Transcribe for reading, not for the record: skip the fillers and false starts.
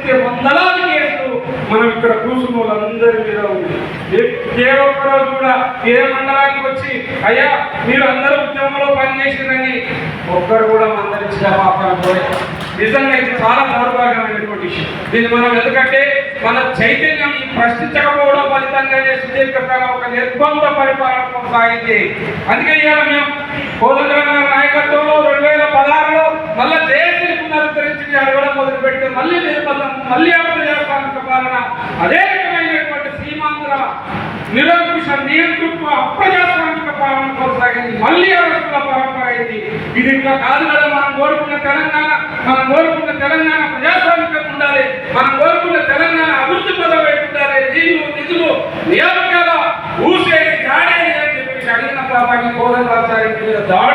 ఎత్తే వందలాది కేసులు మనం ఇక్కడ కూర్చున్న వాళ్ళందరి మీద ఉంది. ఏ ఒక్కరోజు కూడా ఏ మండలానికి వచ్చి అయ్యా మీరు అందరూ ఉద్యమంలో పనిచేసిందని ఒక్కరు కూడా మందరించి క్షమాపణ పోలేదు. నిజంగా ఇది చాలా దౌర్భాగ్యమైనటువంటి విషయం. దీన్ని మనం ఎందుకంటే మన చైతన్యం ప్రశ్నించకపోవడం ఫలితంగానే సుదీర్ఘకాలం ఒక నిర్బంధ పరిపాలన కొనసాగింది. అందుకే ఇవాళ మేము కోదండరాం గారి నాయకత్వంలో 2016లో మళ్ళీ జేఏసీని పునరుద్ధరించి అడగడం మొదలుపెట్టి మళ్ళీ నిర్బంధం, మళ్ళీ అప్రజాస్వామిక పాలన, అదే రకమైనటువంటి సీమాంధ్ర నిరంకుశ నియంతృత్వ అప్రజాస్వామిక పాలన కొనసాగింది. మళ్ళీ అరెస్టుల పరంపర అయింది. ఇది ఇట్లా కాదు కదా. మనం కోరుకున్న తెలంగాణ ప్రజాస్వామికంగా ఉండాలి. మనం కోరుకున్న తెలంగాణ అభివృద్ధి పదవి ఉండాలి. నీళ్లు, నిధులు, నియామకాల ఊసేది, జాడేది అని చెప్పేసి అడిగిన పాపాన్ని కోదండరాం మీద దాడి